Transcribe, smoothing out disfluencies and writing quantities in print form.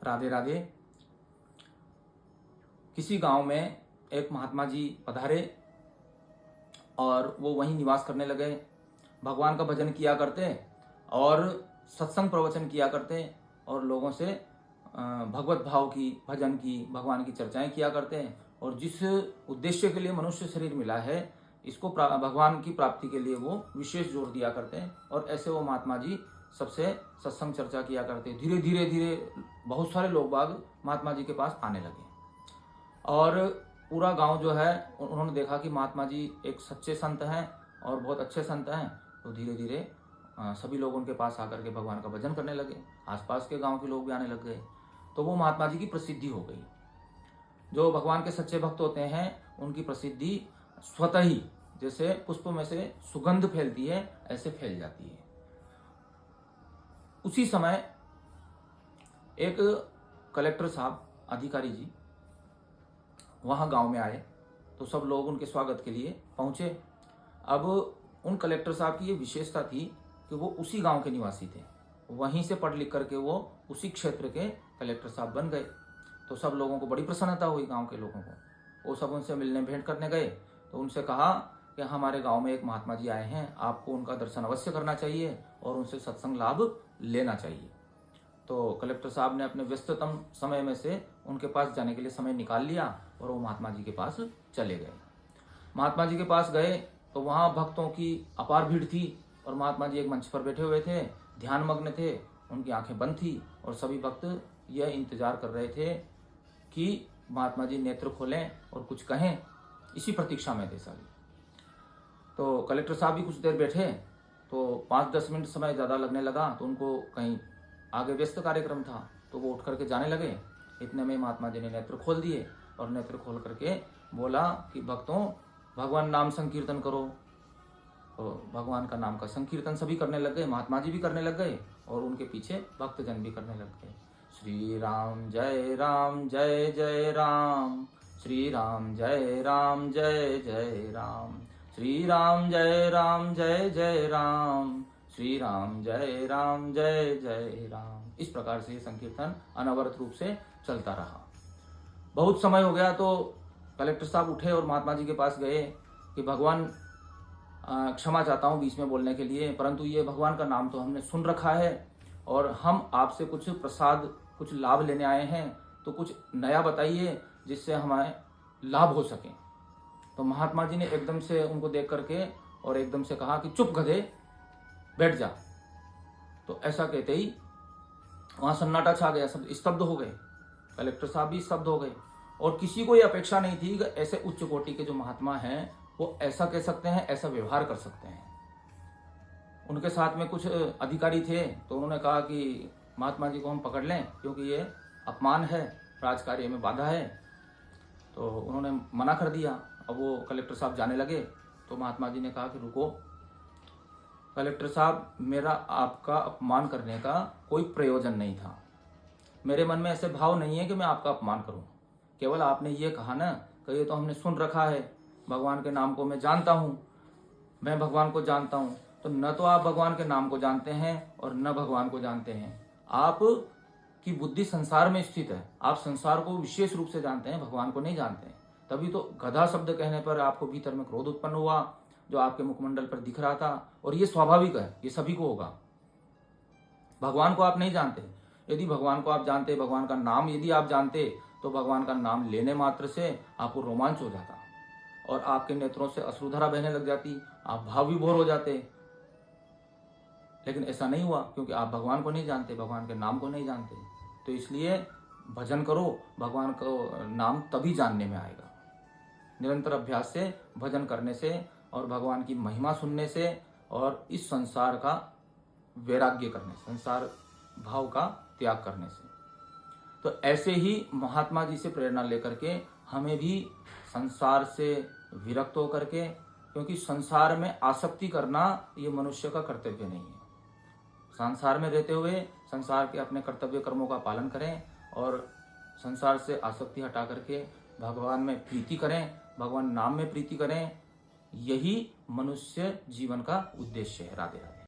राधे राधे। किसी गांव में एक महात्मा जी पधारे और वो वहीं निवास करने लगे। भगवान का भजन किया करते और सत्संग प्रवचन किया करते और लोगों से भगवत भाव की, भजन की, भगवान की चर्चाएं किया करते हैं। और जिस उद्देश्य के लिए मनुष्य शरीर मिला है, इसको भगवान की प्राप्ति के लिए वो विशेष जोर दिया करते हैं। और ऐसे वो महात्मा जी सबसे सत्संग चर्चा किया करते। धीरे धीरे धीरे बहुत सारे लोग बाग महात्मा जी के पास आने लगे और पूरा गांव जो है, उन्होंने देखा कि महात्मा जी एक सच्चे संत हैं और बहुत अच्छे संत हैं। तो धीरे धीरे सभी लोग उनके पास आकर के भगवान का भजन करने लगे। आसपास के गांव के लोग भी आने लग गए। तो वो महात्मा जी की प्रसिद्धि हो गई। जो भगवान के सच्चे भक्त होते हैं उनकी प्रसिद्धि स्वतः ही जैसे पुष्प में से सुगंध फैलती है, ऐसे फैल जाती है। उसी समय एक कलेक्टर साहब, अधिकारी जी वहां गांव में आए। तो सब लोग उनके स्वागत के लिए पहुंचे। अब उन कलेक्टर साहब की ये विशेषता थी कि वो उसी गांव के निवासी थे। वहीं से पढ़ लिख करके वो उसी क्षेत्र के कलेक्टर साहब बन गए। तो सब लोगों को बड़ी प्रसन्नता हुई, गांव के लोगों को। वो सब उनसे मिलने भेंट करने गए। तो उनसे कहा कि हमारे गांव में एक महात्मा जी आए हैं, आपको उनका दर्शन अवश्य करना चाहिए और उनसे सत्संग लाभ लेना चाहिए। तो कलेक्टर साहब ने अपने व्यस्ततम समय में से उनके पास जाने के लिए समय निकाल लिया और वो महात्मा जी के पास चले गए। महात्मा जी के पास गए तो वहाँ भक्तों की अपार भीड़ थी और महात्मा जी एक मंच पर बैठे हुए थे, ध्यान मग्न थे, उनकी आंखें बंद थी और सभी भक्त यह इंतजार कर रहे थे कि महात्मा जी नेत्र खोलें और कुछ कहें। इसी प्रतीक्षा में थे सभी। तो कलेक्टर साहब भी कुछ देर बैठे तो 5-10 मिनट समय ज़्यादा लगने लगा। तो उनको कहीं आगे व्यस्त कार्यक्रम था तो वो उठ करके जाने लगे। इतने में महात्मा जी ने नेत्र खोल दिए और नेत्र खोल करके बोला कि भक्तों, भगवान नाम संकीर्तन करो। तो भगवान का नाम का संकीर्तन सभी करने लग गए, महात्मा जी भी करने लग गए और उनके पीछे भक्तजन भी करने लग गए। श्री राम जय राम जय जय राम, श्री राम जय राम जय जय राम, श्री राम जय राम जय जय राम, श्री राम जय राम जय जय राम। इस प्रकार से संकीर्तन अनवरत रूप से चलता रहा। बहुत समय हो गया तो कलेक्टर साहब उठे और महात्मा जी के पास गए कि भगवान, क्षमा चाहता हूँ बीच में बोलने के लिए, परंतु ये भगवान का नाम तो हमने सुन रखा है और हम आपसे कुछ प्रसाद, कुछ लाभ लेने आए हैं। तो कुछ नया बताइए जिससे हमें लाभ हो सके। तो महात्मा जी ने एकदम से उनको देख करके और एकदम से कहा कि चुप गधे, बैठ जा। तो ऐसा कहते ही वहां सन्नाटा छा गया, सब स्तब्ध हो गए। कलेक्टर साहब भी स्तब्ध हो गए और किसी को ये अपेक्षा नहीं थी कि ऐसे उच्च कोटि के जो महात्मा हैं वो ऐसा कह सकते हैं, ऐसा व्यवहार कर सकते हैं। उनके साथ में कुछ अधिकारी थे तो उन्होंने कहा कि महात्मा जी को हम पकड़ लें क्योंकि ये अपमान है, राजकार्य में बाधा है। तो उन्होंने मना कर दिया। अब वो कलेक्टर साहब जाने लगे तो महात्मा जी ने कहा कि रुको कलेक्टर साहब, मेरा आपका अपमान करने का कोई प्रयोजन नहीं था। मेरे मन में ऐसे भाव नहीं है कि मैं आपका अपमान करूं। केवल आपने ये कहा ना कि ये तो हमने सुन रखा है, भगवान के नाम को मैं जानता हूँ, मैं भगवान को जानता हूँ। तो न तो आप भगवान के नाम को जानते हैं और न भगवान को जानते हैं। आप की बुद्धि संसार में स्थित है, आप संसार को विशेष रूप से जानते हैं, भगवान को नहीं जानते हैं। तभी तो गधा शब्द कहने पर आपको भीतर में क्रोध उत्पन्न हुआ जो आपके मुखमंडल पर दिख रहा था। और ये स्वाभाविक है, ये सभी को होगा। भगवान को आप नहीं जानते। यदि भगवान को आप जानते, भगवान का नाम यदि आप जानते, तो भगवान का नाम लेने मात्र से आपको रोमांच हो जाता और आपके नेत्रों से अश्रुधारा बहने लग जाती, आप भाव विभोर हो जाते। लेकिन ऐसा नहीं हुआ क्योंकि आप भगवान को नहीं जानते, भगवान के नाम को नहीं जानते। तो इसलिए भजन करो, भगवान को नाम तभी जानने में आएगा। निरंतर अभ्यास से, भजन करने से और भगवान की महिमा सुनने से और इस संसार का वैराग्य करने से, संसार भाव का त्याग करने से। तो ऐसे ही महात्मा जी से प्रेरणा लेकर के हमें भी संसार से विरक्त होकर के, क्योंकि संसार में आसक्ति करना ये मनुष्य का कर्तव्य नहीं है। संसार में रहते हुए संसार के अपने कर्तव्य कर्मों का पालन करें और संसार से आसक्ति हटा करके भगवान में प्रीति करें, भगवान नाम में प्रीति करें। यही मनुष्य जीवन का उद्देश्य है। राधे राधे।